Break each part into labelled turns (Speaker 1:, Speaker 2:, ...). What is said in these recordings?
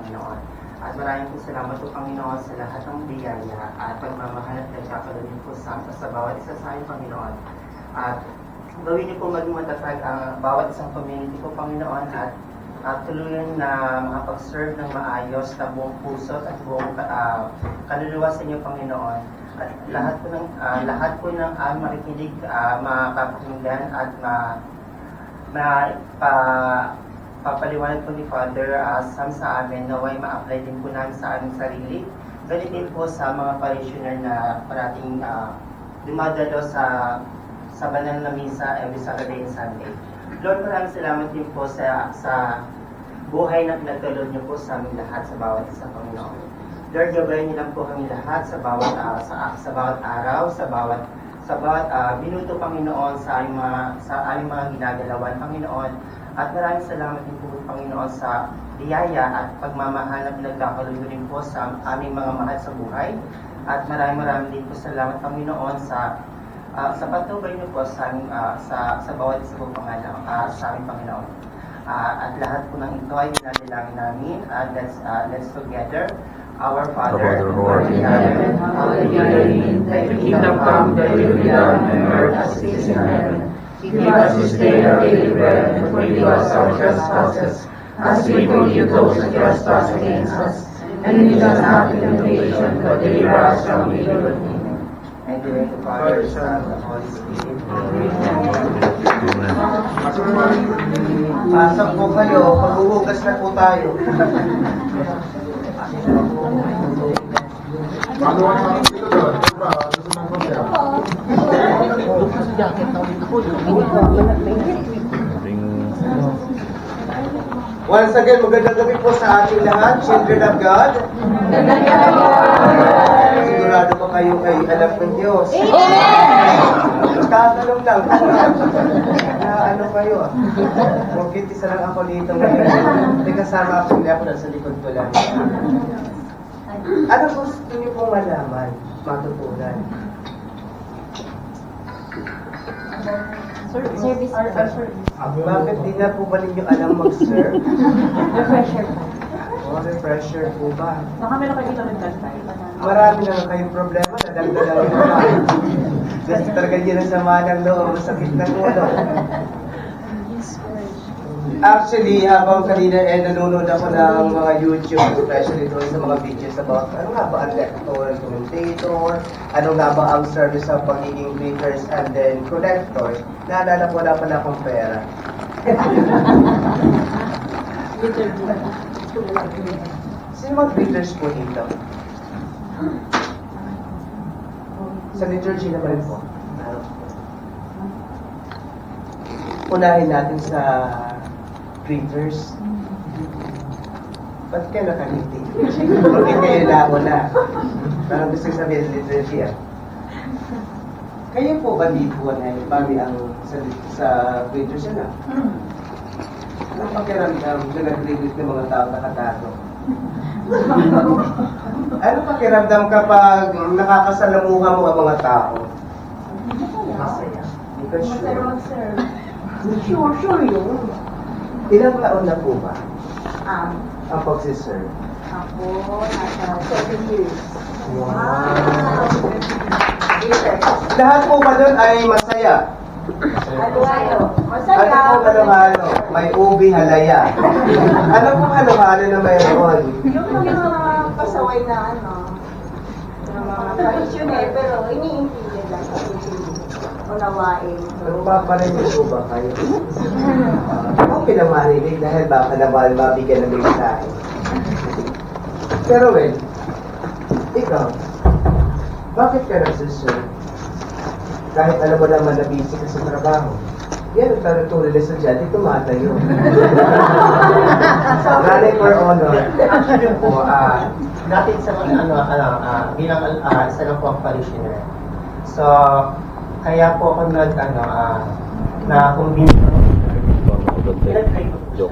Speaker 1: Panginoon. At maraming po salamat po, Panginoon, sa lahat ng biyaya at pagmamahal at nagkakaroon po sa bawat isa sa amin, Panginoon. At gawin niyo po maging matatag ang bawat isang community po, Panginoon, at tuluyan na makapag-serve ng maayos na buong puso at buong kaluluwa sa inyo, Panginoon. At lahat po ng makikinig, makakapakinggan at papaliwanag po ni Father sa amin na way ma-apply din po namin sa aming sarili. Ganit din po sa mga parishioner na parating dumadalo sa banal na misa every Saturday and Sunday. Lord, maraming salamat din po sa buhay na pinagkaloob niyo po sa aming lahat sa bawat isa, Panginoon. Lord, gabayan niyo lang po kami lahat sa bawat araw, sa bawat minuto, Panginoon, sa aming mga ginagalawan, Panginoon. At maraming salamat din po, Panginoon, sa biyaya at pagmamahal na pinagkakaroon din po sa aming mga mahal sa buhay. At maraming din po salamat, Panginoon, sa patnubay niyo po sa bawat isa po sa aming Panginoon. At lahat po ng ito ay dinadalangin namin. Let's together. Our Father,
Speaker 2: who art in heaven, hallowed be thy name. Thy kingdom come, thy will be done on earth as it is in heaven. Give us this day our daily bread, and forgive us our trespasses, as we forgive those who trespass against us. And lead us not into temptation, but deliver us from evil.
Speaker 1: And the name of the Father, Son, and the Holy Spirit.
Speaker 3: Pasok po kayo, maghuhugas na po tayo. Once again, magandang gabi po sa ating lahat, children of God. Sigurado po kayo kay anak ng Diyos. Katanong lang. Ano kayo? Bakit isa lang ako dito ngayon? May kasama ako, hindi ako nasa likod ko lang. Ano gusto niyo pong malaman, matutunan?
Speaker 4: Service.
Speaker 3: Bakit di na po ba ninyo alam mag-serve?
Speaker 4: Refresher pa.
Speaker 3: Refresher po ba?
Speaker 4: Baka meron kayo dito nag-try.
Speaker 3: Marami na kayong problema, nadagdagan nyo pa. Kasi talaga yun ang sama ng loob, sakit ng ulo. Actually, habang kanina nanonood ako ng mga YouTube, especially doon sa mga videos about ano nga ba ang lector, commentator, ano nga ba ang service ng pagiging greeters and then collectors, naalala ko na pala akong pera. Sino mga greeters po dito? Sa liturgy naman po. Unahin natin sa greeters. Ba't kayo nakangiti? Bakit kayo nauna? Parang gusto sabihin sa liturgy Kayo po ba dito ay bali ang sa greeters na? Anong pakiramdam na nag-greet ng mga tao nakatato? Ano pakiramdam kapag nakakasalamuha mo ang mga tao? Masaya. Because sure yun. Ilang taon na po ba ang pagsiserve?
Speaker 4: Ako, nasa 7 years.
Speaker 3: Wow! Lahat po ba doon ay masaya?
Speaker 4: Halo-halo.
Speaker 3: Ano
Speaker 4: Masaya.
Speaker 3: po halo-halo? May ubi halaya. Ano po halo-halo na mayroon?
Speaker 4: Yung mga pasaway na ng mga tradisyoner, pero iniintindi lang sa unawain.
Speaker 3: Nagpaparinig po ba kayo? Ako pinamarinig dahil baka naman mabigyan ng mensahe. Pero ikaw, bakit ka nagsiserve? Kahit alam mo naman na busy ka sa trabaho. Yan ang taratuloy na estudyante, tumatayo. Running for honor.
Speaker 1: Actually po, natin sa mga bilang isa lang po ang parishioner. So, kaya po ako na-convince pinag-try ko po siya.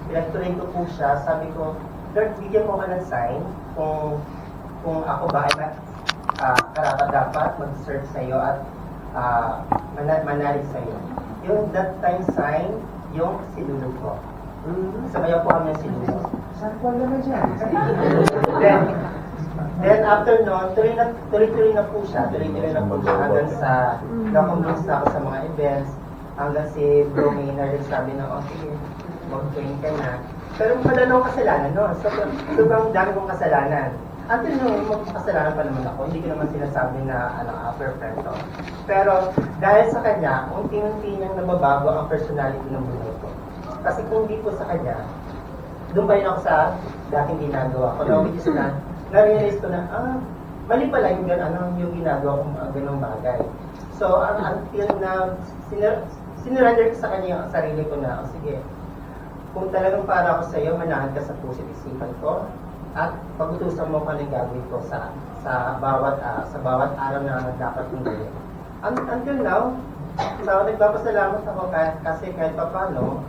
Speaker 1: Pinag-try ko po siya. Sabi ko, Lord, bigyan mo ka ng sign kung ako ba ay karapat dapat mag-serve sa iyo at manalig sa iyo. Yung that time sign, yung silulog ko. Sabayan po kami ng silulog.
Speaker 3: Sample naman dyan.
Speaker 1: Then after nun, tuloy-tuloy na po siya. Tuloy-tuloy na po siya hanggang sa na-convince na ako sa mga events. Hanggang si Bro Maynard sabi na, oh sige, mag-train ka na. Pero wala na akong kasalanan, no? Sobrang dami kong kasalanan. Until nung magkasalanan pa naman ako, hindi ko naman sinasabi na perfecto. Pero dahil sa kanya, unti-unti niyang nababago ang personality ng buhay ko. Kasi kung hindi po sa kanya, doon pa rin ako sa dating ginagawa ko. Na which is na-realize ko na, mali pala yung ginagawa kong ganong bagay. So, until na sinurrender ko sa kanya yung sarili ko na, sige, kung talagang para ako sa iyo, manahan ka sa puso't isipan ko at pag-utusan mo kung anong gagawin ko sa bawat araw na dapat kong gawin. Until now, so, nagpapasalamat ako kasi kahit pa paano,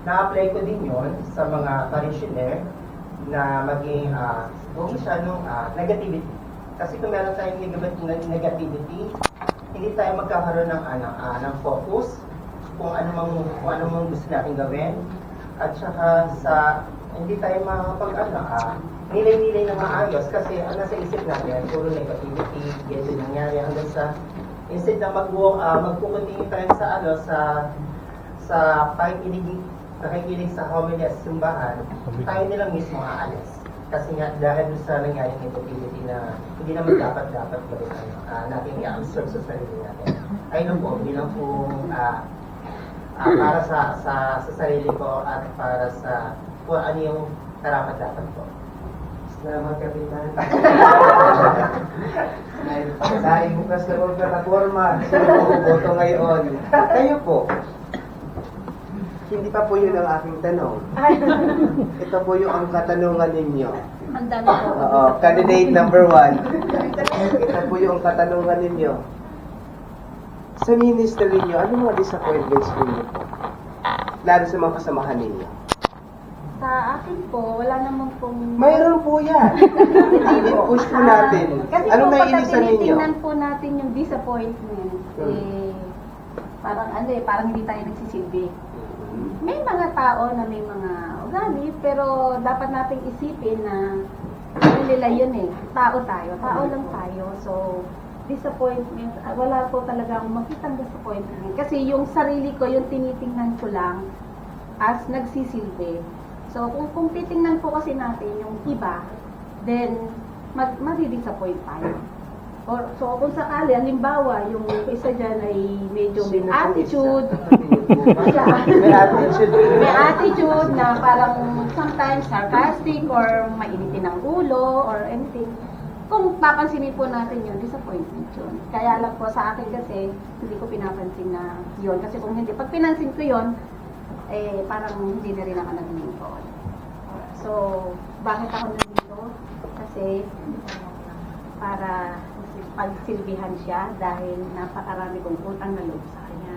Speaker 1: na-apply ko din yon sa mga parishioner na maging huwag masyadong negativity. Kasi kung meron tayong negativity, hindi tayo magkakaroon ng focus kung ano mang gusto natin gawin. At saka hindi tayo nilay-nilay na maayos kasi nasa isip natin, puro negativity, ganito nangyari hanggang sa instead na magpupuntingin tayo sa nakikinig sa homily at simbahan, tayo nilang mismo aalis. Kasi nga, dahil sa nangyaring negativity na hindi naman dapat gawin natin i-absorb sa sarili natin. Ayun po, bilang po para sa sarili ko at para sa kung ano yung karapat-dapat ko.
Speaker 3: Salamat, Kapitan. Dahil bukas na magplataforma, sino po boto ngayon? Kayo po. Hindi pa po yun ang aking tanong. Ito po yung ang katanungan ninyo.
Speaker 2: Ang dami po.
Speaker 3: Oo, candidate number 1. Ito po yung katanungan ninyo. Sa ministry ninyo, ano mga disappointments ninyo po? Lalo sa mga kasamahan ninyo.
Speaker 2: Sa akin po, wala naman pong...
Speaker 3: Mayroon po yan. I-push po natin.
Speaker 2: Kasi
Speaker 3: Ano
Speaker 2: po,
Speaker 3: may
Speaker 2: pagka
Speaker 3: inisan ninyo?
Speaker 2: tinitingnan po natin yung disappointment, parang hindi tayo nagsisilbi. May mga tao na may mga ugali, pero dapat nating isipin na ano nila yun tao tayo, tao lang tayo. So, disappointment, wala po talaga akong makitang disappointment. Kasi yung sarili ko, yung tinitingnan ko lang as nagsisilbi. So, kung titingnan po kasi natin yung iba, then madi-disappoint tayo. So, kung sakali, halimbawa, yung isa dyan ay medyo may attitude.
Speaker 3: May attitude.
Speaker 2: May attitude na parang sometimes sarcastic or mainitin ang ulo or anything. Kung papansinin po natin yun, disappointment yun. Kaya lang po sa akin kasi, hindi ko pinapansin na yun. Kasi kung hindi, pag pinansin ko yun, parang hindi na rin ako nag-involve. So, bakit ako nandito? Kasi, para pagsilbihan siya dahil napakarami kong utang na loob sa kanya.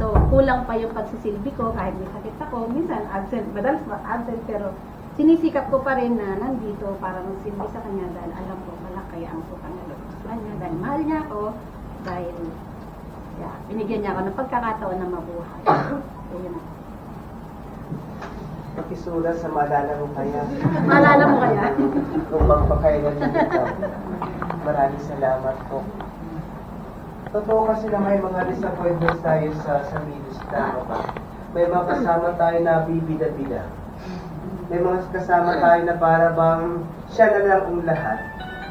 Speaker 2: So, kulang pa yung pagsisilbi ko kahit may sakit ako. Minsan, madalas absent, pero sinisikap ko pa rin na nandito para magsilbi sa kanya dahil alam ko malaki ang utang na loob sa kanya. Dahil mahal niya ako, dahil binigyan niya ako ng pagkakataon na mabuhay. So, yun na.
Speaker 3: Pakisulat sa maalala mo kaya.
Speaker 2: Maalala mo kaya?
Speaker 3: Kung magpakailan dito. Maraming salamat po. Totoo kasi na may mga disappointments tayo sa ministry. May mga kasama tayo na bibida-bida. May mga kasama tayo na para bang siya na lang ang lahat.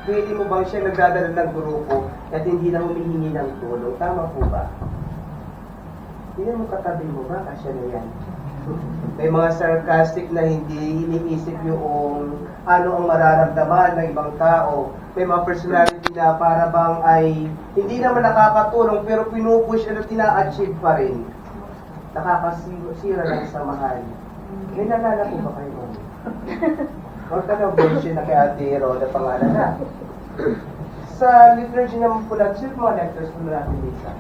Speaker 3: Pwede mo bang siya nagdadala ng grupo at hindi na humihingi ng tulong? Tama po ba? Hindi mo katabi mo ba? Kasya na yan. May mga sarcastic na hindi iniisip yung ano ang mararamdaman ng ibang tao. May mga personality na para bang ay hindi naman nakakatulong pero pinupush at tina-achieve pa rin. Nakakasira ng samahan. May nalala po ba kayo? Huwag ka na version na kay Ate Roda pangalan na. Sa liturgy naman po natin, mga lectures po natin Lisa.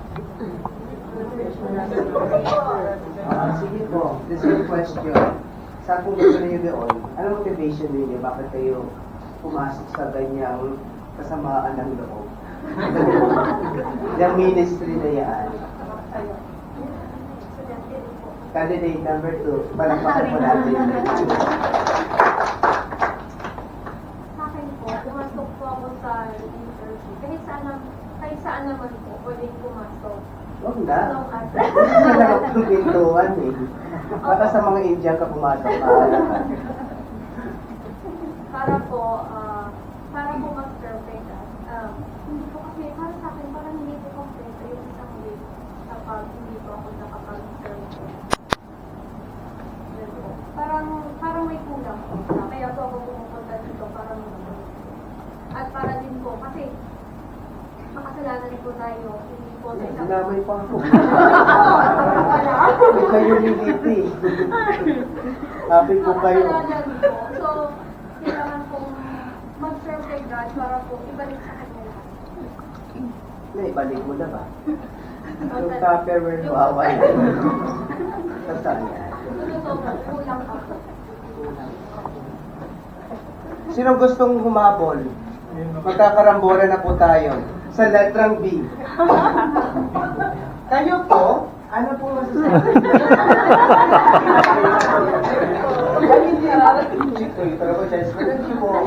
Speaker 3: Sige po, the same question. Saan po gusto niyo doon? Ano motivation niyo? Bakit kayo pumasok sa ganyang kasamaan ng loob? Yung ministry na yan. Candidate number 2. Palakpakan po natin.
Speaker 2: kahit saan naman po, pwedeng pumasok.
Speaker 3: Huwag na.
Speaker 2: So, at
Speaker 3: Sarap ng pintuan eh. Baka sa mga Indian ka pumasok ka.
Speaker 2: para po mag-perfect hindi po kasi, para sa akin, parang hindi po complete yung isang week kapag hindi po ako nakapag-perfect. Yan po. Parang may kulang po. Kaya po ako pumupunta dito para mag-perfect. At para din po, kasi makasalanan po tayo, hindi po sa isang
Speaker 3: Sinamay pa ako.
Speaker 2: wala.
Speaker 3: Hindi kayo niliti. Happy po kayo.
Speaker 2: Makasalanan po. So, kailangan pong mag-serve kay God para po ibalik sa kanya lahat.
Speaker 3: Naibalik mo na ba? Yung Tupperware mo, away. Saan yan?
Speaker 2: Kulang ako.
Speaker 3: Sino gustong humabol? Magkakarambola na po tayo. Sa letrang B. Kayo po, ano po masasabi?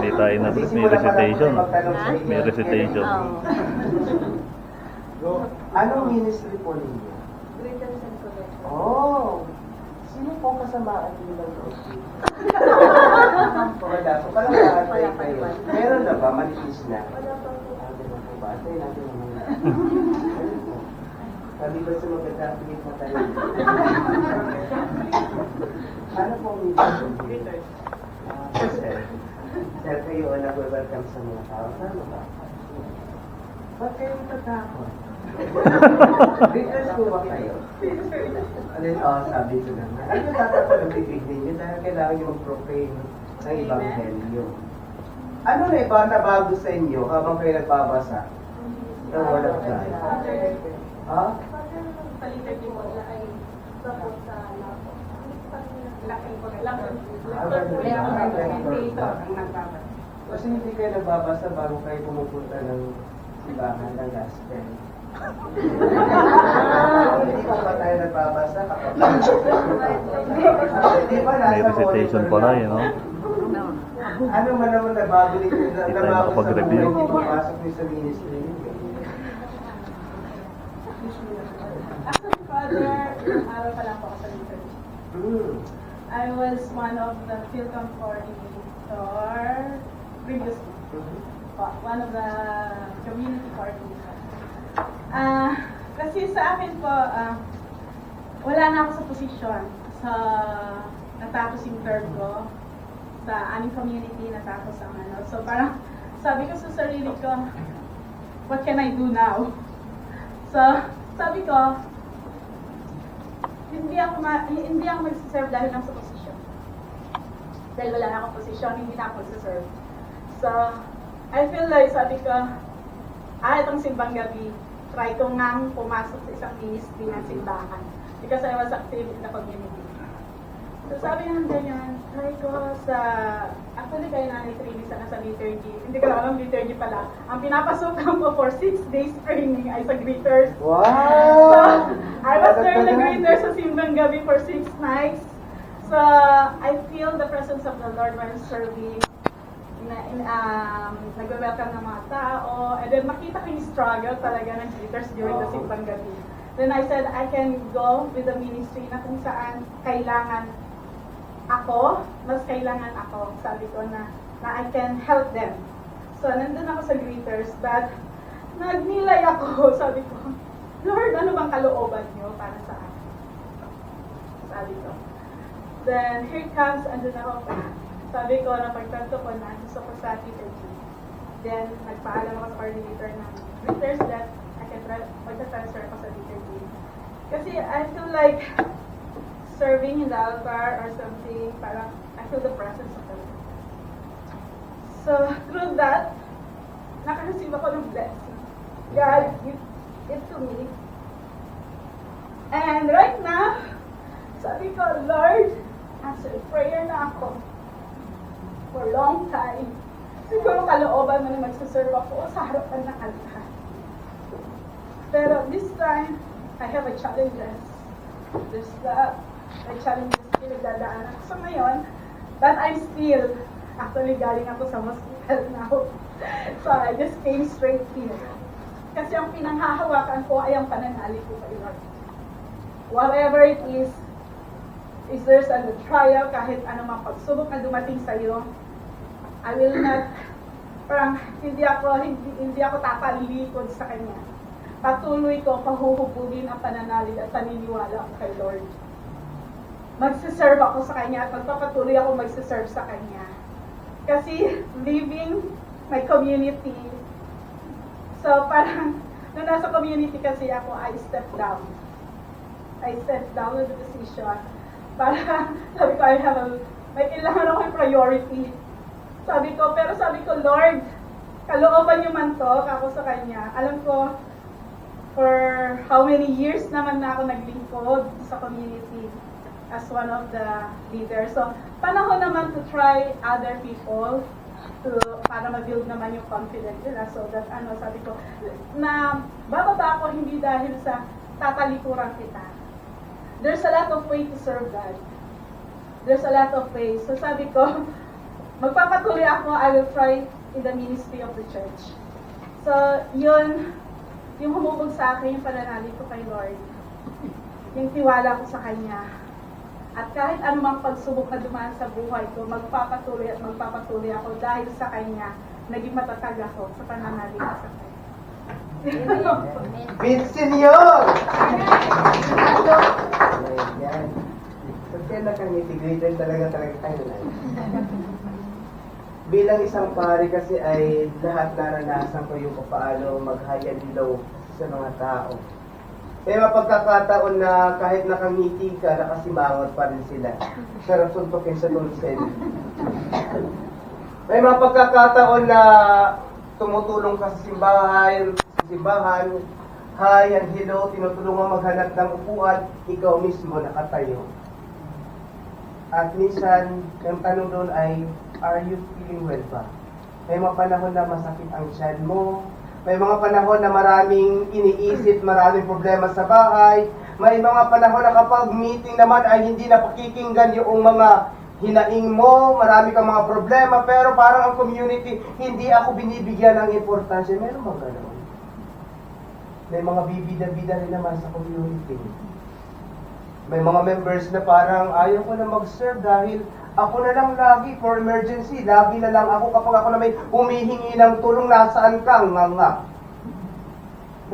Speaker 5: Hindi tayo na, may recitation. May recitation.
Speaker 3: Anong ministry po ninyo?
Speaker 2: Greetings and correction.
Speaker 3: Oh, sino po kasamaan niyo ng loob? Wala po, parang nakatay kayo. Meron na ba? Manipis na?
Speaker 2: Wala pa po.
Speaker 3: Sabi na po ba? Atay natin naman. Sabi ba sa magkakapigit na tayo? Ano po ang ministry? Sir. Sir, kayo ang nag-welcome sa mga tao. Ano ba? Ba't kayo natatakot? Greeters po ba kayo? Alin, sabi ko naman. Ano yung tatakot ang bibig ninyo dahil kailangan nyo mag-proclaim ng Ebanghelyo? Ano na iba na bago sa inyo habang kayo nagbabasa? Ng Word of God? Ha?
Speaker 2: Palitan din mo na ay support sa lapo.
Speaker 3: Kasi hindi kayo nagbabasa bago kayo pumupunta ng simbahan ng gospel. Hindi pa ba tayo nagbabasa kapag... Di ba nasa
Speaker 5: May recitation
Speaker 3: monitor
Speaker 5: pala
Speaker 3: na-
Speaker 5: yun, no?
Speaker 3: Ano man naman nabago nito na
Speaker 5: Hindi tayo
Speaker 3: nabago sa
Speaker 5: makapag-review.
Speaker 3: buhay, hindi papasok niyo sa ministry ninyo.
Speaker 6: Father, araw pa lang po ako sa church. I was one of the Philcom coordinator previously. One of the community coordinator. Kasi sa akin po, wala na ako sa posisyon. Sa natapos yung term ko, sa aming community, natapos ang ano. So parang sabi ko sa sarili ko, what can I do now? So sabi ko, hindi ako mag-serve dahil lang sa posisyon. Dahil wala na akong posisyon, hindi na ako mag-serve. So, I feel like, sabi ko, itong simbang gabi, try ko ngang pumasok sa isang ministry ng simbahan. Because I was active in the community. So, sabi nga ganyan, try ko sa, actually kayo na training sana sa liturgy. Hindi ko lang alam liturgy pala. Ang pinapasukan ko for 6 days training ay sa greeters.
Speaker 3: Wow!
Speaker 6: So, I was there in the greeters sa simbang gabi for 6 nights. So, I feel the presence of the Lord while serving. Nagwe-welcome ng mga tao. And then, makita ko yung struggle talaga ng greeters during the simbang gabi. Then I said, I can go with the ministry na kung saan kailangan ako, mas kailangan ako. Sabi ko na I can help them. So, nandun ako sa greeters, but nagnilay ako. Sabi ko, Lord, ano bang kalooban niyo para sa akin? Sabi ko. Then, here comes, andun ako pa. Sabi ko, napagtanto ko na, gusto ko sa liturgy. Then, nagpaalam ako sa coordinator ng greeters that I can magta-transfer ako sa liturgy. Kasi I feel like serving in the altar or something, parang I feel the presence of the Lord. So, through that, naka-receive ako ng blessing. God give it to me. And right now, sabi ko, Lord, answer prayer na ako for a long time. Siguro kalooban mo na magsaserve ako sa harapan ng altar. Pero this time, I have a challenges. There's may challenges pinagdadaanan ko sa ngayon, but I'm still, actually galing ako sa hospital now. So I just came straight here. Kasi ang pinanghahawakan ko ay ang pananalig ko kay Lord. Whatever it is there's a trial, kahit anumang pagsubok na dumating sa iyo, I will not, parang hindi ako tatalikod sa Kanya. Patuloy ko pahuhubugin ang pananalig at paniniwala ko kay Lord. Magsiserve ako sa Kanya at magpapatuloy ako magsiserve sa Kanya. Kasi leaving my community, so parang nung nasa community kasi ako, I stepped down with the decision. Para sabi ko, may kailangan akong priority. Sabi ko, Lord, kalooban niyo man to, ako sa Kanya. Alam ko, for how many years naman na ako naglingkod sa community as one of the leaders. So, panahon naman to try other people para ma-build naman yung confidence nila. So, that sabi ko, na bababa ako hindi dahil sa tatalikuran kita. There's a lot of way to serve God. There's a lot of ways. So sabi ko, magpapatuloy ako, I will try in the ministry of the church. So, yun, yung humubog sa akin, yung pananalig ko kay Lord. Yung tiwala ko sa Kanya. At kahit anumang pagsubok na dumaan sa buhay ko, magpapatuloy ako dahil sa Kanya, naging matatag ako sa pananalig ko sa Kanya.
Speaker 3: Bitsin yun! Ayan. Kasi nakang-integrated talaga tayo na. Bilang isang pari kasi ay lahat naranasan ko yung paano mag-high-and-low sa mga tao. May mapagkakataon na kahit nakangiti ka, nakasimangot pa rin sila. Sarap suntukin sa tulsen. May mapagkakataon na tumutulong ka sa simbahan, hi and hello, tinutulungan maghanap ng upuan, ikaw mismo nakatayo. At minsan, yung tanong doon ay, are you feeling well ba? May mga panahon na masakit ang tiyan mo, may mga panahon na maraming iniisip, maraming problema sa bahay, may mga panahon na kapag meeting naman ay hindi na pakikinggan yung mga hinaing mo, marami kang mga problema, pero parang ang community, hindi ako binibigyan ng importansya. Meron ba gano'n? May mga bibida-bida rin naman sa community. May mga members na parang ayaw ko na mag-serve dahil ako na lang lagi for emergency. Lagi na lang ako kapag ako na may humihingi ng tulong, nasaan ka? Nga.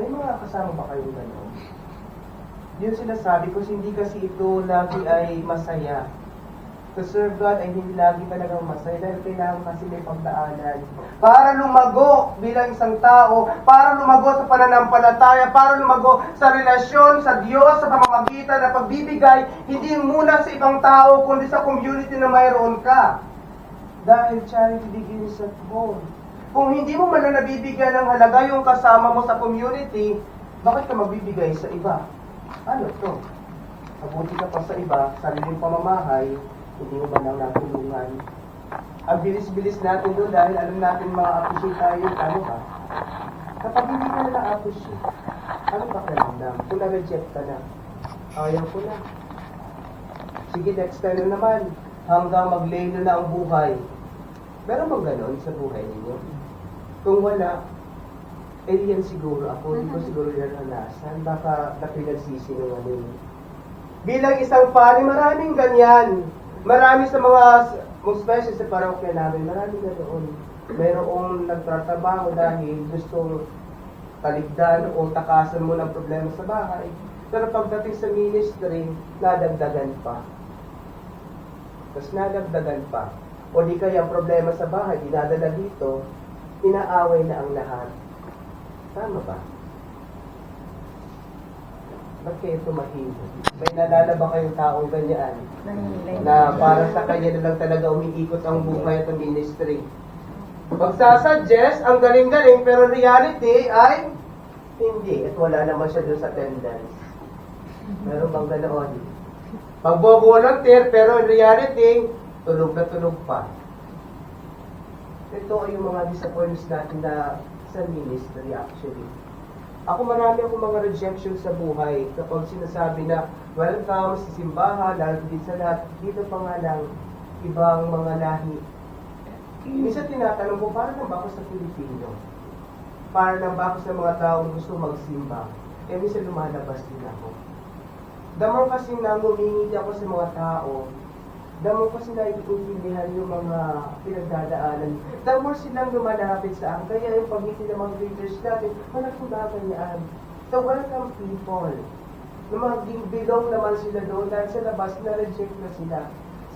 Speaker 3: May mga kasama ba kayong gano'n? Yun sinasabi ko, hindi kasi ito lagi ay masaya. To serve God ay hindi lagi talagang masaya dahil kailangan kasi may pagdaanan. Para lumago bilang isang tao, para lumago sa pananampalataya, para lumago sa relasyon sa Diyos, sa pamamagitan na pagbibigay, hindi muna sa ibang tao, kundi sa community na mayroon ka. Dahil charity begins at home. Kung hindi mo man na nabibigyan ng halaga yung kasama mo sa community, bakit ka magbibigay sa iba? Ano to? Mabuti ka pa sa iba, sariling pamamahay, hindi mo ba nang natulungan? Ang bilis-bilis natin doon dahil alam natin ma-appreciate tayo. Ano ba? Kapag hindi ka na na-appreciate, ano ba kalamdam? Kung na-reject ka na, ayaw ko na. Sige, next time na naman. Hanggang mag-lay na ang buhay. Meron bang ganon sa buhay ninyo? Kung wala, eh yan siguro ako. Hindi ko siguro yan nalasan. Baka napinagsisi-sinungaling. Bilang isang pari, maraming ganyan. Marami sa mga, especially sa parokya namin, marami na doon. Mayroong nagtratrabaho dahil gustong kaligdan o takasan mo ng problema sa bahay. Pero pagdating sa ministry, nadagdagan pa. Tapos nadagdagan pa. O di kaya ang problema sa bahay, dinadala dito, inaaway na ang lahat. Tama ba? Ba't kayo tumahimik? May nalala ba kayong taong ganyan? Na para sa kanya na lang talaga umiikot ang buhay at ang ministry. Magsasuggest, ang galing-galing, pero reality ay hindi. At wala naman siya doon sa attendance. Meron bang ganoon? Pagbo-volunteer, pero in reality, tulog na tulog pa. Ito ay yung mga disappointments natin na sa ministry actually. Ako marami akong mga rejection sa buhay kapag sinasabi na welcome sa simbahan, lalo din sa lahat, dito pa nga lang ibang mga lahi. Minsan tinatanong ko, parang ba ako sa Pilipino? para lang ba ako sa mga taong gusto magsimba, eh minsan lumalabas din ako. The more kasi na ngumingiti ako sa mga tao, the more kasi naiintindihan yung mga pinagdadaanan, the more silang lumalapit sa akin. Kaya yung pagngiti ng mga leaders natin, malaking bagay yan. So welcome people. Maging bilong naman sila doon dahil sa labas na-reject na sila.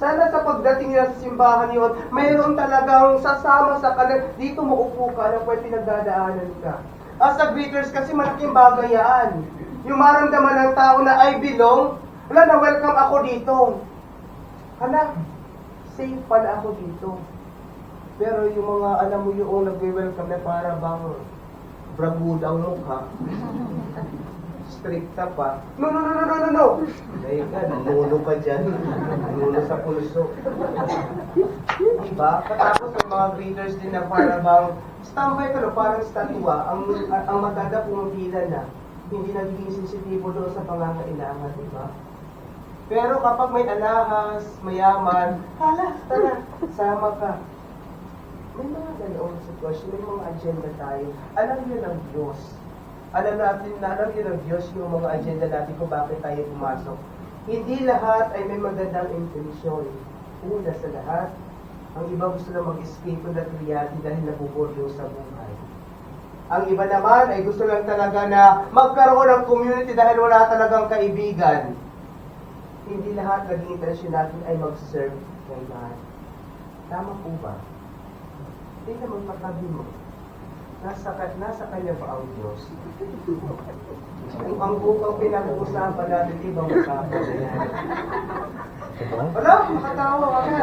Speaker 3: Sana sa pagdating nila sa simbahan yun, mayroon talagang sasama sa kanila. Dito maupo ka na pwede pinagdadaanan ka. As a greeters kasi malaking bagay yan. Yung maramdaman ng tao na I belong, wala na welcome ako dito. Hala, safe pala ako dito. Pero yung mga alam mo yung nagwe-welcome na para bang bragud ang mukha. Stricta pa. No. Dahil ka, nanuno ka dyan. Nanuno sa pulso. Diba? Katapos yung mga greeters din na para bang standby ka no, parang statua. Ang maganda pumipila na. Hindi nagiging sensitibo doon sa pangangailangan, diba? Pero kapag may alahas, mayaman, hala, tara, sama ka. May mga ganoong sitwasyon, may mga agenda tayo. Alam niyo ng Diyos. Alam niyo ng Diyos yung mga agenda natin kung bakit tayo pumasok. Hindi lahat ay may magandang intensyon. Una sa lahat, ang iba gusto na mag-escape from that reality dahil nabuburyo sa buhay. Ang iba naman ay gusto lang talaga na magkaroon ng community dahil wala talagang kaibigan. Hindi lahat naging intensyon natin ay mag-serve kay God. Tama po ba? Hindi naman patabi mo. Nasa kanya ba ang Diyos? Ang bukang pinag-uusapan natin, ibang usapan na yan. Wala, makatawa ka na.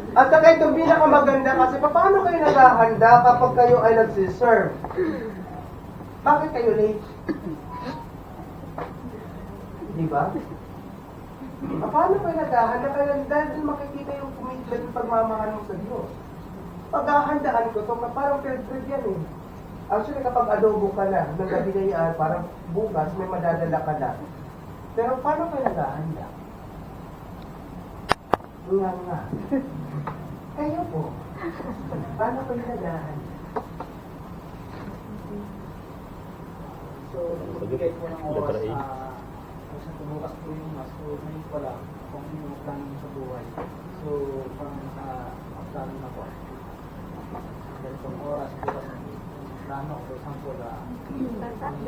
Speaker 3: At saka itong pinakamaganda kasi, paano kayo naghahanda kapag kayo ay nagsiserve? Bakit kayo late? Diba? Paano kayo naghahanda? Dahil makikita yung commitment ng pagmamahal mo sa Diyos. Paghahandaan ko ito, parang fair-trade yan eh. Actually, kapag adobo ka na, ng gabi na yan, parang bukas, may madadala ka na. Pero paano kayo naghahanda? Nga. Kayo po. Paano kayo naghahanda?
Speaker 2: So, ibigay po ng oras sa tumukas po yung mas. So, ngayon pala, kung yung planning sa buhay. So, parang naka-plano na po. Dahil itong oras, bukas na plano, for example,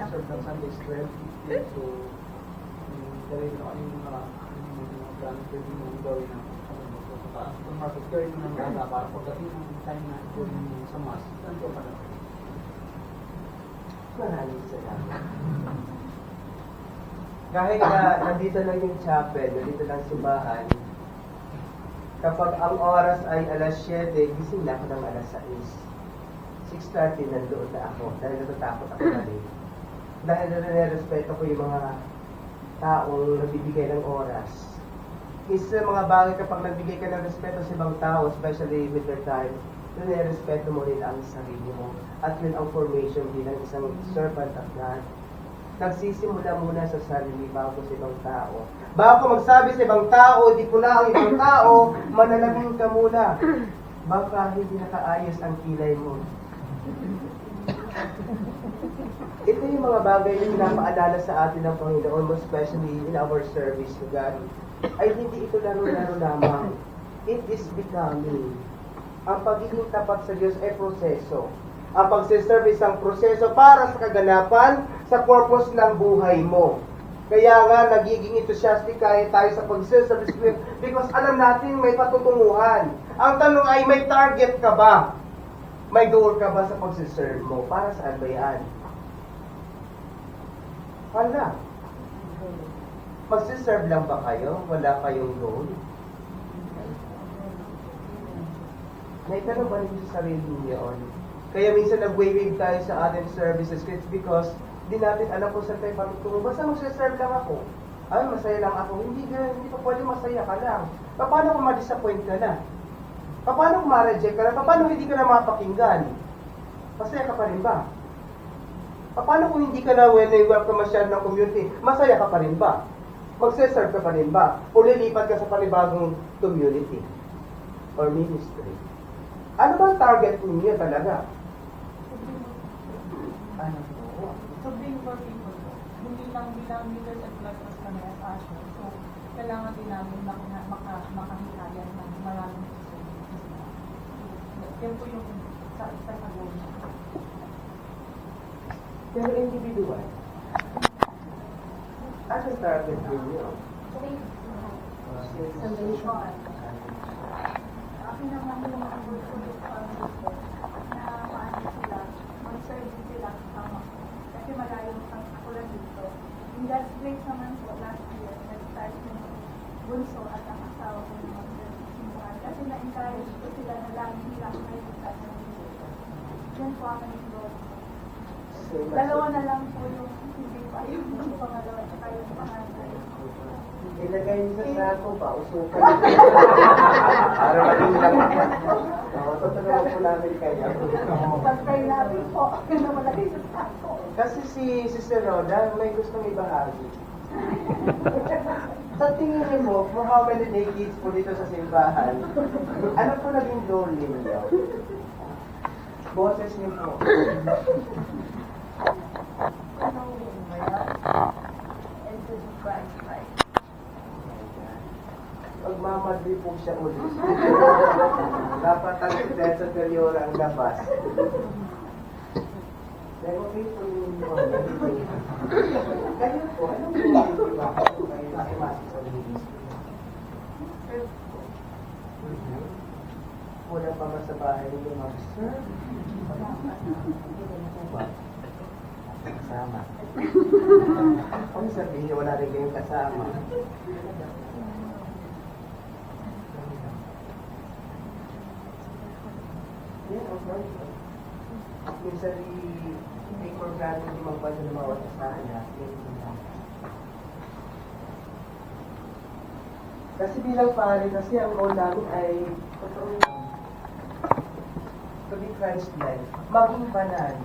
Speaker 2: serve ng Sunday 12. So, dahil na kami yung mga plano pwede mong gawin na kung mag-carry mo ng ganda para pagdating ng time na ito sa mas, ganito pa na.
Speaker 3: Maraming salamat. Kahit na nandito lang yung chapel, nandito lang simbahan, kapag ang oras ay alas 7, gising na ako ng alas 6. 6:30 nandoon na ako dahil natatakot ako na rin. Dahil nare-respeto ko yung mga taong nagbibigay ng oras. Isa sa mga bagay kapag nagbigay ka ng respeto sa ibang tao, especially with their time, nare-respeto mo rin ang sarili mo. At yun ang formation bilang isang servant of God. Nagsisimula muna sa sarili bago sa ibang tao. Bago magsabi sa ibang tao, di ko na ang ibang tao, manalangin ka muna. Baka hindi nakaayos ang kilay mo. Ito yung mga bagay na pinapaalala sa atin ng Panginoon, most especially in our service to God. Ay hindi ito laro-laro lamang. It is becoming. Ang pagiging tapat sa Diyos ay proseso. Ang pagsiserve isang proseso para sa kaganapan, sa purpose ng buhay mo. Kaya nga, nagiging enthusiastic tayo sa pagsiserve because alam natin may patutunguhan. Ang tanong ay, may target ka ba? May goal ka ba sa pagsiserve mo? Para saan ba yan? Wala. Magsiserve lang ba kayo? Wala kayong goal? Naitanong ba ninyo sa sarili niyo? Kaya minsan nag-wave tayo sa ating services because di natin alam kung saan tayo patutungo. Basta magsiserve lang ako. Ay, masaya lang ako. Hindi pa pwede masaya ka lang. Paano kung ma-disappoint ka na? Paano kung ma-reject ka na? Paano hindi ka na mapakinggan? Masaya ka pa rin ba? Paano kung hindi ka na welcome masyado ng community? Masaya ka pa rin ba? Magsiserve ka pa rin ba? O lilipat ka sa panibagong community or ministry? Ano ba ang target ninyo talaga? Ano po?
Speaker 6: To bring more people po. Hindi lang bilang leaders and clusters kami as Asher. So, kailangan din namin makahikayan ng maraming susunod. Yan po yung sa goal niya.
Speaker 3: Pero individual. Ano ang target ninyo?
Speaker 6: Salvation. Akin naman yung mga goal ko na paano sila, mag-serve sila kasama ko. Kasi malayo ako lang dito. In God's grace naman po, last year, nag-start yung bunso at ang asawa ko ng mag-serve. Kasi na-encourage ko sila na lagi lang may bukas ng dito. Yun po ang naging goal ko. Dalawa na lang po yung hindi pa yung pangalawa at yung pangatay.
Speaker 3: Ilagay niyo sa sako ba? Usukan. Para maging lang. Tutulungan po namin kayo.
Speaker 6: Pagkay namin po, yun na malagay sa sako.
Speaker 3: Kasi si Sister Roda, may gustong ibahagi. Sa tingin mo, for how many decades po dito sa simbahan, ano po naging goal ninyo? Boses niyo po.
Speaker 6: Ano yun ba yan? And to do Christ right.
Speaker 3: Magmamadli po siya ulit. Dapat ang Dead Superior ang labas. Pero okay po yung kayo po, anong ginagawa ba? Kayo nakimasi sa ministry. Wala pa ba sa bahay ninyo, ma'am? Sir? Kasama. Ano sabihin niyo, wala rin kayong kasama? Yeah, okay. Minsan i-take for granted yung magpasa ng mga wasasahan natin. Kasi bilang pare, kasi ang goal namin ay to be Christ-like, maging banal.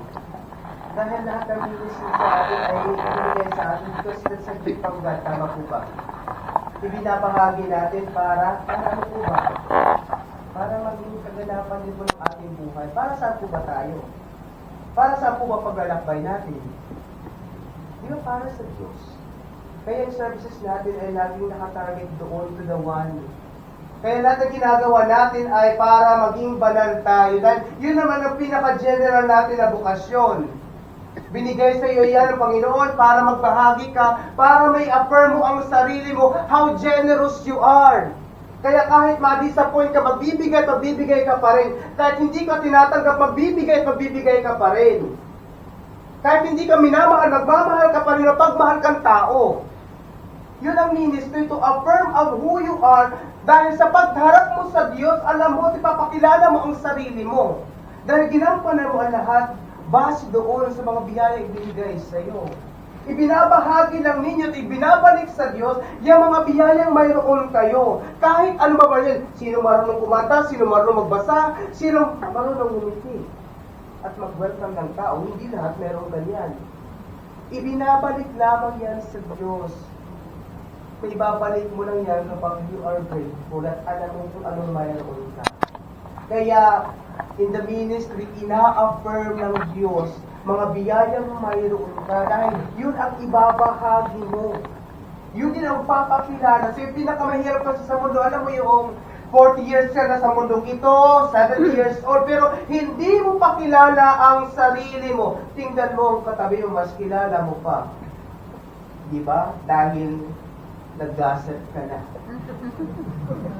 Speaker 3: Dahil lahat ng ministry sa atin ay ibinigay sa atin because that's a gift from God. Tama po ba? Ibinabahagi natin para ano po ba? Para maging kaganapan din po ng ating buhay. Para saan po ba tayo? Para saan po ba paglalakbay natin? Di ba para sa Diyos? Kaya yung services natin ay laging nakatarget doon to the one. Kaya lahat ng ginagawa natin ay para maging banal tayo. Dahil yun naman ang pinaka-general natin na bukasyon. Binigay sa iyo yan ng Panginoon para magbahagi ka, para may affirm mo ang sarili mo, how generous you are. Kaya kahit ma-disappoint ka, magbibigay ka pa rin. Kahit hindi ka tinatanggap, magbibigay ka pa rin. Kahit hindi ka minamahal, magmamahal ka pa rin, pagmahal kang tao. Yun ang ministry, to affirm of who you are. Dahil sa pagharap mo sa Diyos, alam mo, ipapakilala mo ang sarili mo. Dahil ginampanan mo ang lahat, base doon sa mga biyaya ibinigay sa iyo. Ibinabahagi lang ninyo at ibinabalik sa Diyos yung mga biyayang mayroon kayo. Kahit ano ba yan, sino marunong kumanta, sino marunong magbasa, sino marunong umiti. At mag-welcome ng tao, hindi lahat meron ganyan. Ibinabalik lamang yan sa Diyos. Kung ibabalik mo lang yan kapag you are grateful at alam mo kung anong mayroon ka. Kaya, in the ministry, ina-affirm ng Diyos mga biyayang mayroon ka dahil yun ang ibabahagi mo. Yun din ang papakilala. So yung pinakamahirap kasi sa mundo, alam mo yung 40 years ka na sa mundong ito, 70 years old, pero hindi mo pakilala ang sarili mo. Tingnan mo ang katabi mo, mas kilala mo pa. Di ba? Dahil nag-gossip ka na.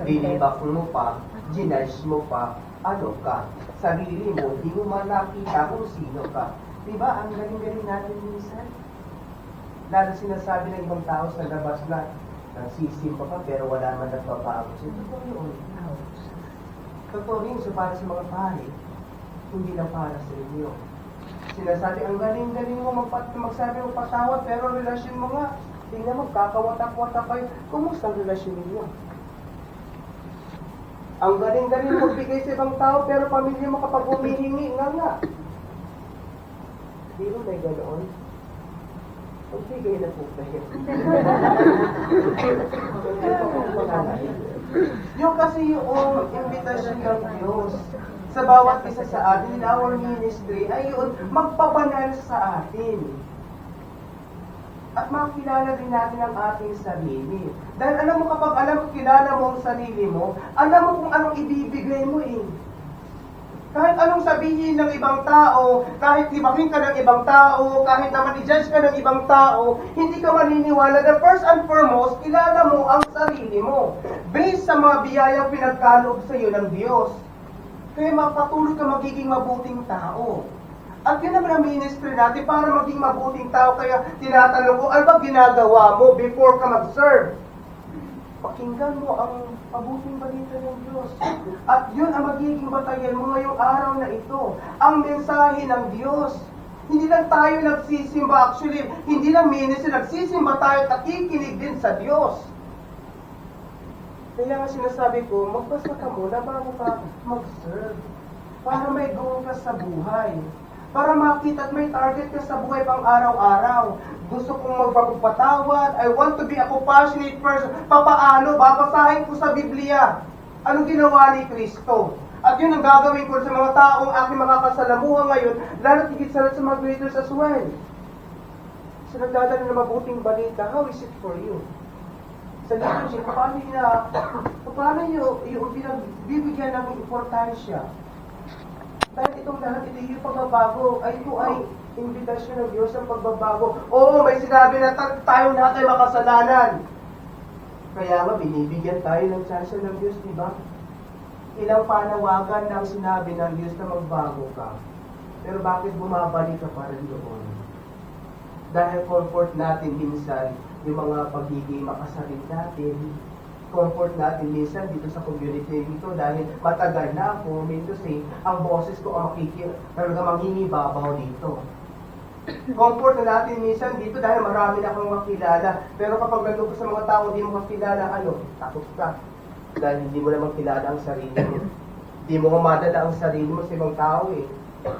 Speaker 3: Binibak mo pa, ginudge mo pa, ano ka? Sarili mo, di mo man nakita kung sino ka. Diba? Ang galing-galing natin minsan. Lalo sinasabi ng ibang tao sa labas na nagsisimpa ka pero wala man nagbabago. So, totoo yun. Totoo rin. So, para sa mga pare, hindi lang para sa inyo. Sinasabi, ang galing-galing mo magsabi mo patawad pero relasyon mo nga. Tingnan mo, kakawatak-watak kayo. Kumusta ang relasyon ninyo? Ang galing-galing magbigay sa ibang tao pero pamilya mo kapag humihingi nga. Di ba may ganoon? Magbigay na po kayo. Yung kasi yung invitation ng Diyos sa bawat isa sa atin in our ministry ay yun, magpabanal sa atin. At makilala din natin ang ating sarili. Dahil alam mo, kapag kilala mo ang sarili mo, alam mo kung anong ibibigay mo eh. Kahit anong sabihin ng ibang tao, kahit libakin ka ng ibang tao, kahit naman i-judge ka ng ibang tao, hindi ka maniniwala na first and foremost, kilala mo ang sarili mo. Based sa mga biyayang pinagkaloob sa iyo ng Diyos. Kaya mapatuloy ka magiging mabuting tao. At yun naman ang ministry natin para maging mabuting tao. Kaya tinatanong ko, ano ba ginagawa mo before ka mag-serve? Pakinggan mo ang mabuting balita ng Diyos. At yun ang magiging batayan mo ngayong araw na ito. Ang mensahe ng Diyos. Hindi lang tayo nagsisimba. Actually, hindi lang ministry. Nagsisimba tayo at nakikinig din sa Diyos. Kaya nga sinasabi ko, magbasa ka muna bago ka mag-serve. Para may goal ka sa buhay. Para makita at may target ka sa buhay pang araw-araw. Gusto kong magpapatawad. I want to be a compassionate person. Papaano? Babasahin ko sa Biblia. Anong ginawa ni Kristo? At yun ang gagawin ko sa mga taong aking makakasalamuha ngayon, lalo tigit sa mga greaters as well. Sa nagdadala ng mabuting balita, how is it for you? Sa liturgy, paano yung bibigyan ng importansya? Dahil itong lahat, ito yung pagbabago, ay ito ay imbitasyon ng Diyos ang pagbabago. Oo, may sinabi na tayo lahat ay makasalanan. Kaya nga, binibigyan tayo ng chance ng Diyos, di ba? Ilang panawagan ng sinabi ng Diyos na magbago ka. Pero bakit bumabalik ka pa rin doon? Dahil comfort natin minsan, yung mga pagiging makasalit natin, comfort natin minsan dito sa community dito dahil matagal na ako, mean to say, ang boses ko ang talaga manghingibabaw dito. Comfort na natin minsan dito dahil marami na akong makilala. Pero kapag nandun ka sa mga tao hindi mo makilala, takot ka. Dahil hindi mo naman kilala ang sarili mo. Hindi mo madala ang sarili mo sa ibang tao eh.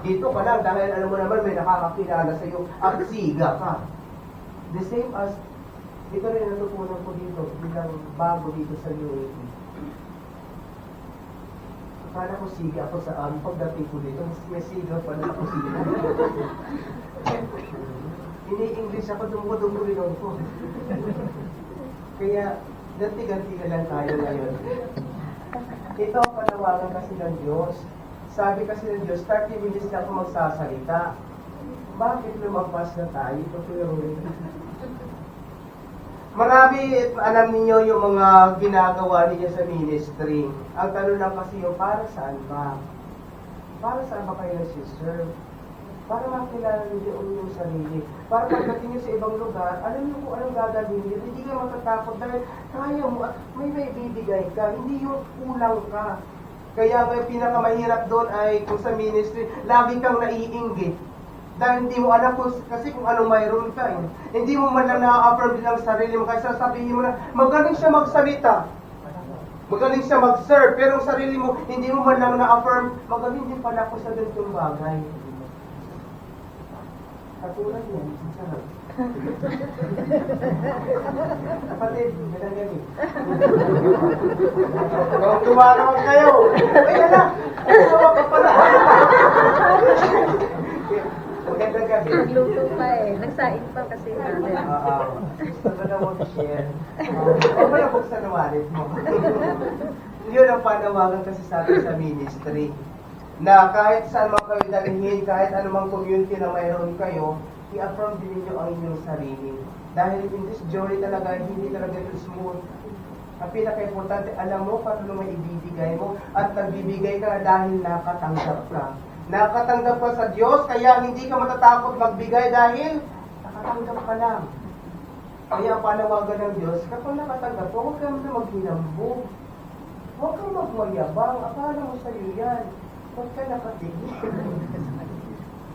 Speaker 3: Dito ka lang dahil alam mo naman may nakakakilala sa iyo at siga ka. The same as ito rin natutunan ko dito, bilang bago dito sa UAP. Akala ko siga ako sa pagdating ko dito, may siga pa na ako siga. Ini-English ako, dumbo-dumbo rin ako. Kaya, ganti-ganti na lang tayo ngayon. Ito ang panawagan kasi ng Diyos. Sabi kasi ng Diyos, 30 minutes na ako magsasalita. Bakit lumagpas na tayo? Marami, alam niyo yung mga ginagawa niyo sa ministry. Ang tanong lang kasi yung para saan ba? Para saan ba kayo nagsiserve? Para makilala niyo yung sarili. Para pagdating niyo sa ibang lugar, alam niyo kung anong gagawin niyo. Hindi ka matatakot dahil kaya mo at may bibigay ka. Hindi yung kulang ka. Kaya nga pinakamahirap doon ay kung sa ministry, lagi kang naiinggit. Dahil hindi mo alam kasi kung anong mayroon ka eh. Hindi mo man lang na-affirm din ang sarili mo. Kaya sasabihin mo na, magaling siya magsalita. Magaling siya mag-serve. Pero ang sarili mo, hindi mo man lang na-affirm, magaling din pala ako sa ganitong bagay. Katulad yan, sarap. Kapatid, ganyan eh. Kung tumanawag kayo, ay na, tumawa ka pala. Magandang gabi.
Speaker 2: Nagluto pa eh. Nagsain pa kasi namin.
Speaker 3: Gusto ko na mag-share. Huwag mo na buksan ang wallet mo. Yun ang panawagan kasi sa atin sa ministry. Na kahit saan man kayo dalhin, kahit anumang community na mayroon kayo, i-affirm din ninyo ang inyong sarili. Dahil in this journey talaga, hindi talaga ito smooth. Ang pinaka-importante, alam mo paano may ibibigay mo at nagbibigay ka dahil nakatanggap ka. Nakatanggap ka sa Diyos, kaya hindi ka matatakot magbigay dahil nakatanggap ka lang. Kaya ang panawagan ng Diyos, kapag nakatanggap ka, huwag kang maghinambog. Huwag kang magmayabang. Akala mo sa'yo yan. Huwag ka nakatigil.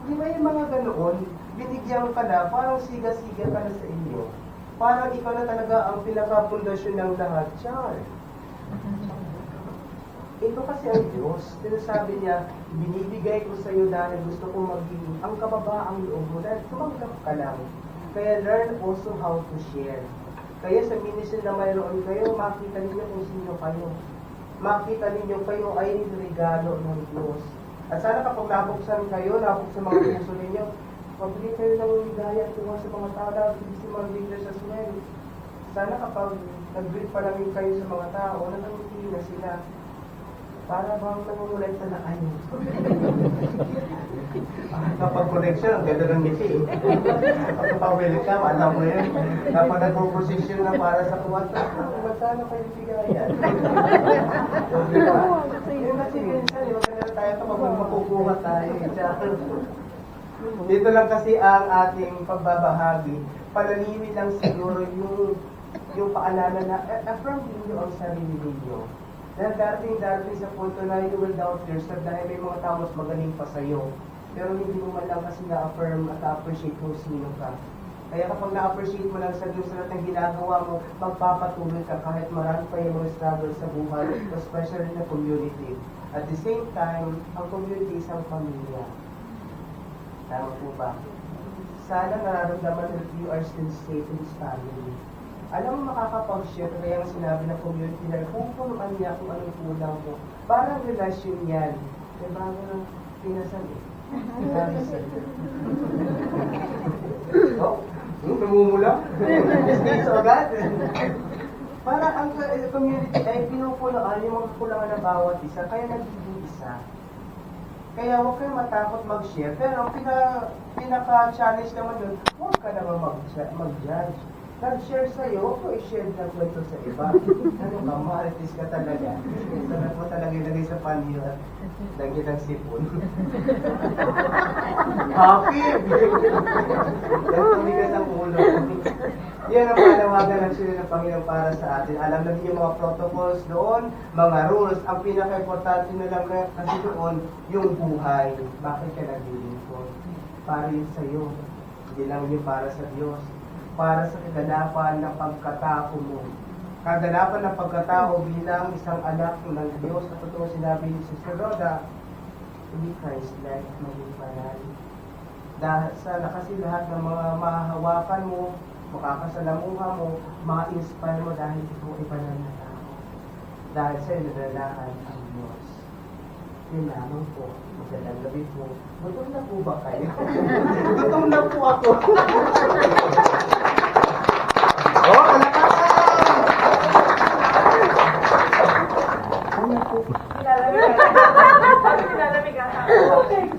Speaker 3: Di ba yung mga ganoon, binigyan ka na, parang siga-siga ka na sa inyo. Parang ikaw na talaga ang pinaka-pundasyon ng lahat. Char. Ito kasi ang Diyos, sinasabi niya, binibigay ko sa iyo dahil gusto kong maging ang kababaang loob mo dahil tumanggap ka lang. Kaya learn also how to share. Kaya sa ministry na mayroon kayo, makita niyo kung sino kayo. makita ninyo kayo ay regalo ng Diyos. At sana kapag nabuksan mga puso ninyo, magbigay kayo ng ligaya at tuwa sa mga tao na si mga leaders as well. Sana kapag nag-greet pa lang kayo sa mga tao, nangangiti na sila. Para bang namumulay sa kayo. Kapag connection, ang ganda ng ngiti. Kapag welcome, alam mo yun. Kapag nag-proposition na para sa kuwata, magkano kayo bigayan? Yun kasi minsan, magkano tayo kapag makukuha tayo. Dito lang kasi ang ating pagbabahagi. Palalimin lang siguro yung paalala na affirm ninyo ang sarili ninyo. Dahil darating sa punto na you will doubt yourself dahil may mga tao mas magaling pa sa'yo. Pero hindi mo man lang kasi na-affirm at na-appreciate kung sino ka. Kaya kapag na-appreciate mo lang sa Diyos sa lahat ng ginagawa mo, magpapatuloy ka kahit marami pa yung mga struggle sa buhay, especially na community. At the same time, ang community is ang pamilya. Tama po ba? Sana nararamdaman that you are still safe in this family. Alam mo, makakapag-share kaya ang sinabi ng community na pupunuan niya kung anong kulang mo. Parang relasyon yan. Diba nga, pinasal eh. Oh, namumula? States agad. Parang ang community ay pinupunuan yung mga kulangan ng bawat isa, kaya nagiging isa. Kaya huwag kayong matakot mag-share. Pero ang pinaka-challenge naman doon, huwag ka naman mag-judge. Nag-share sa'yo, huwag ko i-share ng kwento sa iba. Ano ka, maritis ka talaga. Sarap mo talaga ilagay sa panyo at lagyan ng sipon. Happy! Yan tumigas ang ulo. Yan ang panawagan ng sila ng Panginoon para sa atin. Alam natin yung mga protocols doon, mga rules. Ang pinaka-importante na lang kasi doon, yung buhay. Bakit ka naglilingkod? Para yun sa'yo. Hindi lang yun para sa Diyos. Para sa kaganapan ng pagkatao mo. Kaganapan ng pagkatao bilang isang anak ng Diyos. At totoo sinabi ni Sister Rhoda, hindi Christ-like, maging banal. Dahil sana kasi lahat ng mga mahahawakan mo, makakasalamuha mo, ma-inspire mo dahil ikaw ay banal na tao. Dahil sa'yo nadalahan ang Diyos. Yun lamang po. Magandang gabi po. Gutom na po ba kayo? Gutom na po ako. Oh,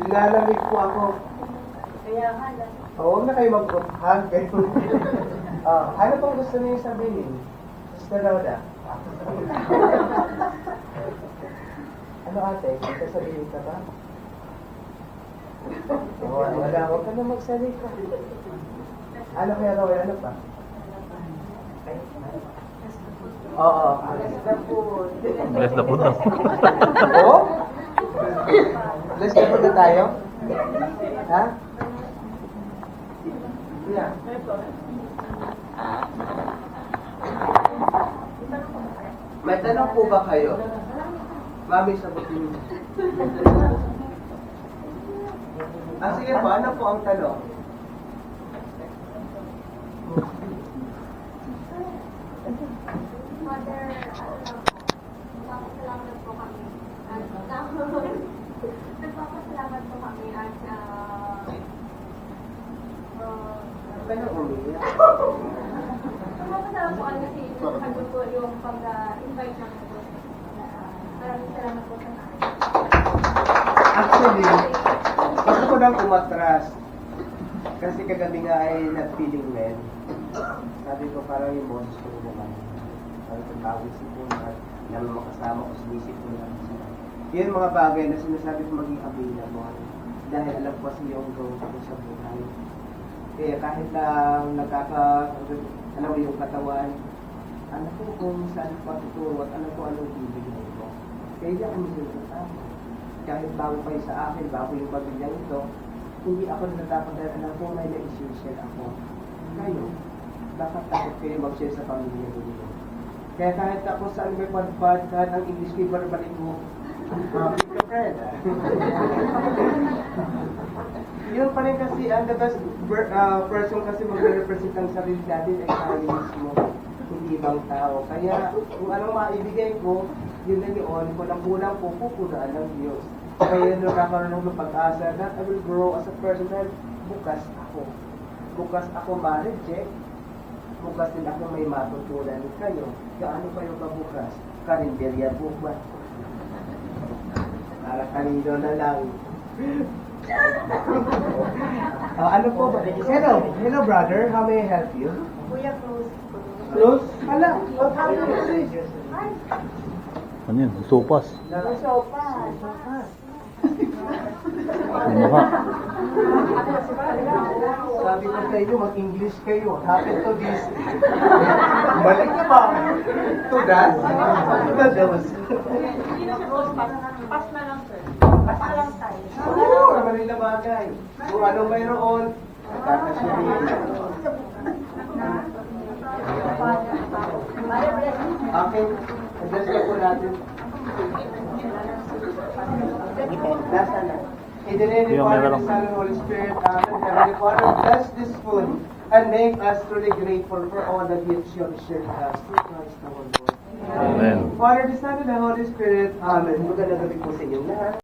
Speaker 3: nilalamig po ako.
Speaker 4: Kaya nga,
Speaker 3: Huwag na kayo mag-hug. Ano pong gusto niyo sabihin? Sister Rhoda? Ano ate? May sasabihin ka ba? Wala. Huwag ka na magsalita. Ano kaya gawin? Ano pa? Oo.
Speaker 5: Bless na po na.
Speaker 3: Oo? Bless na po na tayo? Ha? Yeah. May tanong po ba kayo? Mami, sagutin mo. Sige po, ano po ang tanong?
Speaker 7: Father, nagpapasalamat po kami. Nagpapasalamat po kami at
Speaker 3: Kaya umiyak.
Speaker 7: nagpapasalamat po kami kasi nagpapasalamat po yung pag-invite namin po. Maraming salamat po sa akin.
Speaker 3: Actually, gusto ko nang umatras. Kasi kagabi nga ay not-feeling well. Sabi ko parang yung boses ko naman. Parang pagkawin sipunan, naman makasama ko sinisip ko lang siya. Yun mga bagay na sinasabi ko maging available. Dahil alam ko kasi yung growth ko sa buhay. Kaya kahit lang alam mo yung katawan, alam ko kung saan ko tuturo at alam ko anong bibigyan ko. Kaya hindi ako magiging kahit bago kayo sa akin, bago yung pamilya ito, hindi ako natatakot dahil alam ko may na-share ako. Kayo, dapat takot kayo mag-share sa pamilya ninyo. Kaya kahit ako saan may padpad, kahit ang English kay barbalik mo, pick a friend. Yun pa rin kasi, ang the best person kasi mag-represent ang sarili natin ay tayo mismo. hindi ibang tao. Kaya kung anong maibigay ko, yun na yun, kung ang kulang ko, pupunaan ng Diyos. Kaya nung nakaroon ng pag-asa that I will grow as a person dahil bukas ako. Bukas ako ma-reject, bukas din ako may matutunan kayo. Gaano kayo ba bukas? Karinderya po ba? Para kanino na lang. Ano po ba? Hello brother, how may I help you?
Speaker 4: Kuya Cruz.
Speaker 3: Close? Hala, what happened?
Speaker 5: Ano yun? Sopas.
Speaker 4: Sopa.
Speaker 5: Yung mukha.
Speaker 3: Sabi ko sa inyo, mag-English kayo. Happen to this. Balik na ba? To that? To the dose.
Speaker 6: Hindi na siya post pass. Pass na lang, sir.
Speaker 4: Pass na lang tayo.
Speaker 3: Oo, naman na bagay. Kung anong mayroon, kakasya rin. Okay, address na po natin. Nasa na. In the name of the
Speaker 5: Yung
Speaker 3: Father,
Speaker 5: meron.
Speaker 3: the Son, and Holy Spirit, Amen. Heavenly Father, bless this food and make us truly grateful for all that you have shared with us. Through Christ our Lord.
Speaker 5: Amen.
Speaker 3: Father, the Son, and the Holy Spirit, Amen. Magandang gabi po sa inyong lahat.